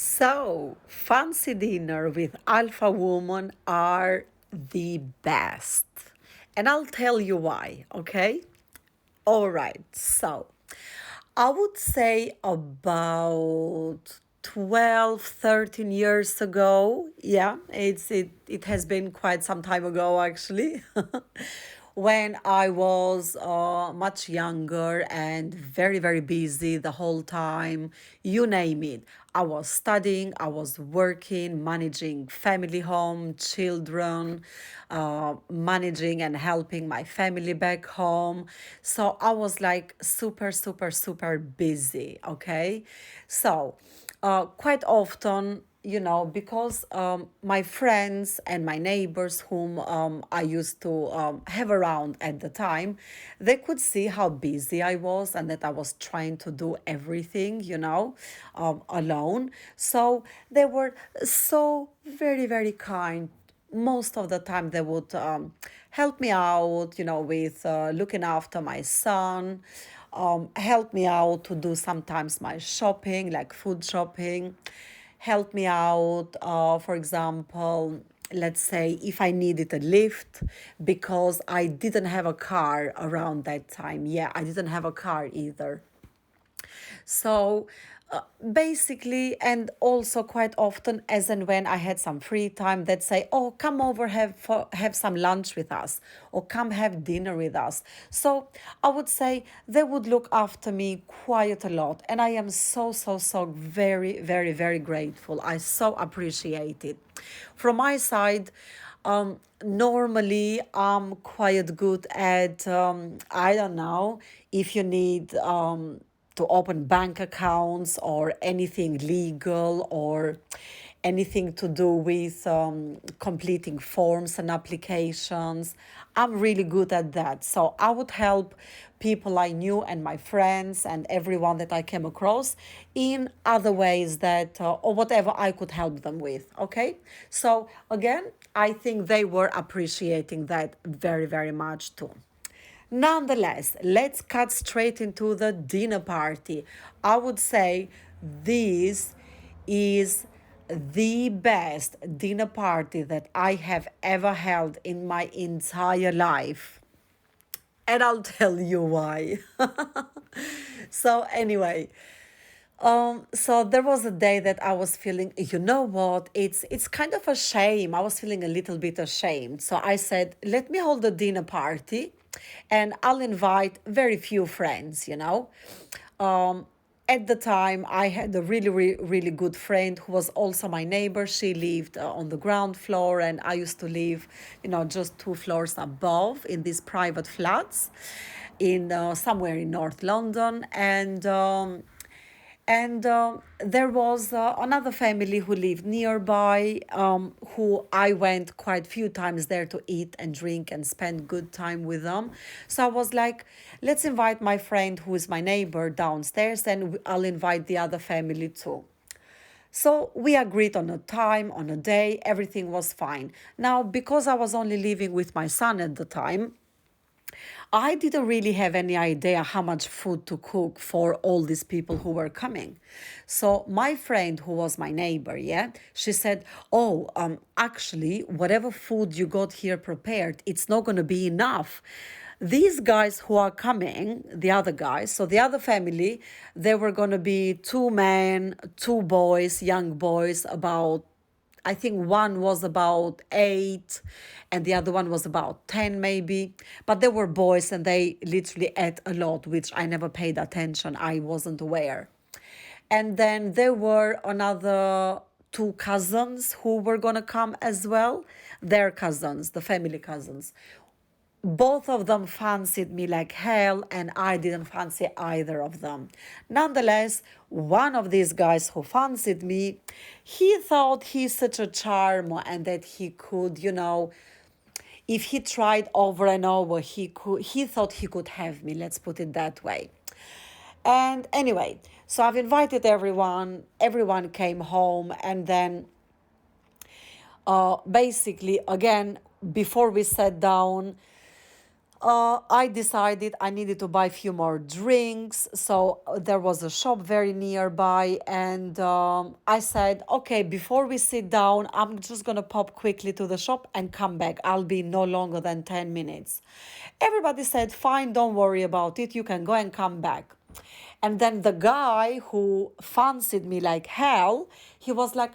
So, fancy dinner with Alpha Woman are the best. And I'll tell you why, okay? All right, so I would say about 12, 13 years ago. Yeah, it has been quite some time ago actually. When I was much younger and very, very busy the whole time, you name it. I was studying, I was working, managing family home, children, managing and helping my family back home. So I was like super, super, super busy. Okay. So quite often, because my friends and my neighbors, whom I used to have around at the time, they could see how busy I was and that I was trying to do everything, alone. So they were so very, very kind. Most of the time they would help me out, with looking after my son, help me out to do sometimes my shopping, like food shopping, help me out, for example, let's say if I needed a lift because I didn't have a car around that time. Yeah, I didn't have a car either. So basically, and also quite often, as and when I had some free time, they'd say, "Oh, come over, have some lunch with us, or come have dinner with us." So I would say they would look after me quite a lot, and I am so so so very very very grateful. I so appreciate it. From my side. Normally, I'm quite good at, I don't know, if you need to open bank accounts or anything legal or anything to do with completing forms and applications. I'm really good at that. So I would help people I knew and my friends and everyone that I came across in other ways that, or whatever I could help them with. Okay. So again, I think they were appreciating that very, very much too. Nonetheless, let's cut straight into the dinner party. I would say this is the best dinner party that I have ever held in my entire life. And I'll tell you why. So, anyway, so there was a day that I was feeling, what? It's kind of a shame. I was feeling a little bit ashamed. So I said, let me hold a dinner party and I'll invite very few friends. Um, at the time, I had a really, really, really good friend who was also my neighbor. She lived on the ground floor, and I used to live, just 2 floors above in these private flats in somewhere in North London. And there was another family who lived nearby, who I went quite few times there to eat and drink and spend good time with them. So I was like, let's invite my friend who is my neighbor downstairs, and I'll invite the other family too. So we agreed on a time, on a day, everything was fine. Now, because I was only living with my son at the time, I didn't really have any idea how much food to cook for all these people who were coming. So my friend, who was my neighbor, yeah, she said, "Oh, actually, whatever food you got here prepared, it's not going to be enough." These guys who are coming, the other guys, so the other family, there were going to be two men, two boys, young boys, about I think one was about 8 and the other one was about 10 maybe. But they were boys and they literally ate a lot, which I never paid attention. I wasn't aware. And then there were another two cousins who were going to come as well. Their cousins, the family cousins. Both of them fancied me like hell, and I didn't fancy either of them. Nonetheless, one of these guys who fancied me, he thought he's such a charm and that he could, if he tried over and over, he thought he could have me, let's put it that way. And anyway, so I've invited everyone came home, and then basically again, before we sat down, I decided I needed to buy a few more drinks. So there was a shop very nearby. And I said, okay, before we sit down, I'm just going to pop quickly to the shop and come back. I'll be no longer than 10 minutes. Everybody said, fine, don't worry about it. You can go and come back. And then the guy who fancied me like hell, he was like,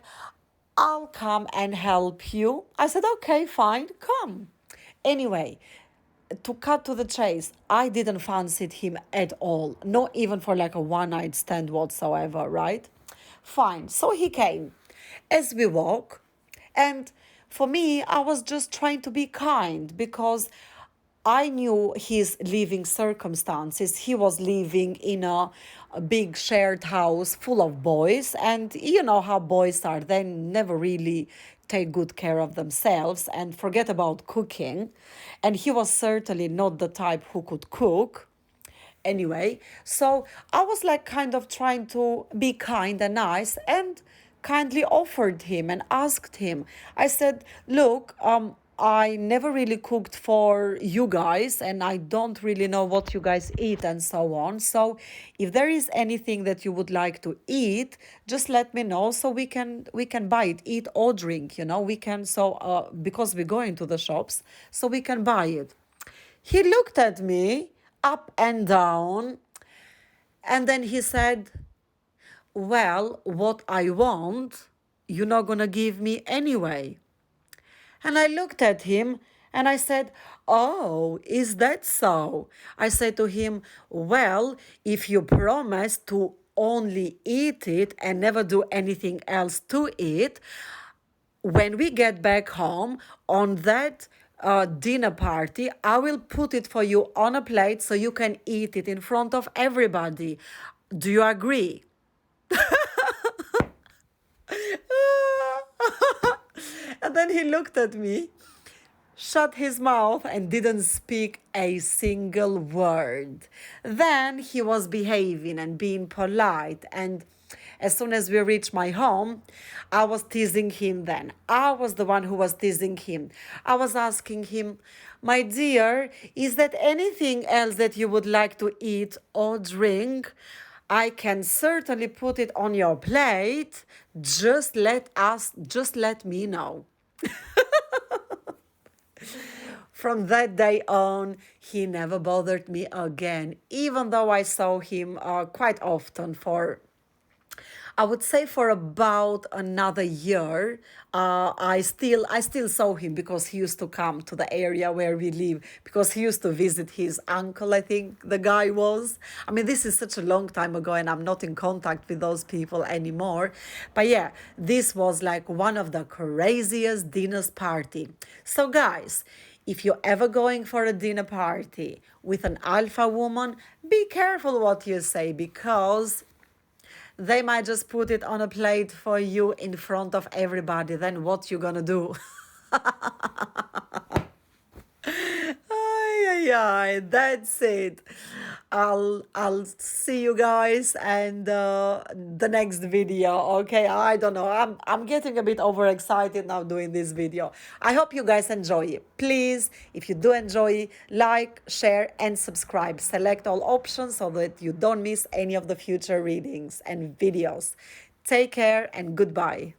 I'll come and help you. I said, okay, fine, come. Anyway, to cut to the chase, I didn't fancy him at all, not even for like a one night stand whatsoever, right? Fine. So he came as we walk, and for me, I was just trying to be kind because I knew his living circumstances. He was living in a big shared house full of boys, and you know how boys are. They never really take good care of themselves and forget about cooking. And he was certainly not the type who could cook. Anyway, so I was like kind of trying to be kind and nice and kindly offered him and asked him. I said, look, I never really cooked for you guys and I don't really know what you guys eat and so on. So if there is anything that you would like to eat, just let me know so we can buy it, eat or drink, we can, so because we're going to the shops, so we can buy it. He looked at me up and down, and then he said, well, what I want, you're not gonna give me anyway. And I looked at him and I said, oh, is that so? I said to him, well, if you promise to only eat it and never do anything else to it, when we get back home on that dinner party, I will put it for you on a plate so you can eat it in front of everybody. Do you agree? And then he looked at me, shut his mouth, and didn't speak a single word. Then he was behaving and being polite. And as soon as we reached my home, I was teasing him then. I was the one who was teasing him. I was asking him, my dear, is there anything else that you would like to eat or drink? I can certainly put it on your plate. Just let me know. From that day on, he never bothered me again, even though I saw him quite often for, I would say, for about another year. I still saw him because he used to come to the area where we live, because he used to visit his uncle, I think the guy was. I mean, this is such a long time ago and I'm not in contact with those people anymore. But yeah, this was like one of the craziest dinners party. So guys, if you're ever going for a dinner party with an alpha woman, be careful what you say, because they might just put it on a plate for you in front of everybody. Then what you gonna do? Ay, ay, ay, that's it. I'll see you guys and the next video. Okay, I don't know. I'm getting a bit overexcited now doing this video. I hope you guys enjoy it. Please, if you do enjoy, like, share, and subscribe. Select all options so that you don't miss any of the future readings and videos. Take care and goodbye.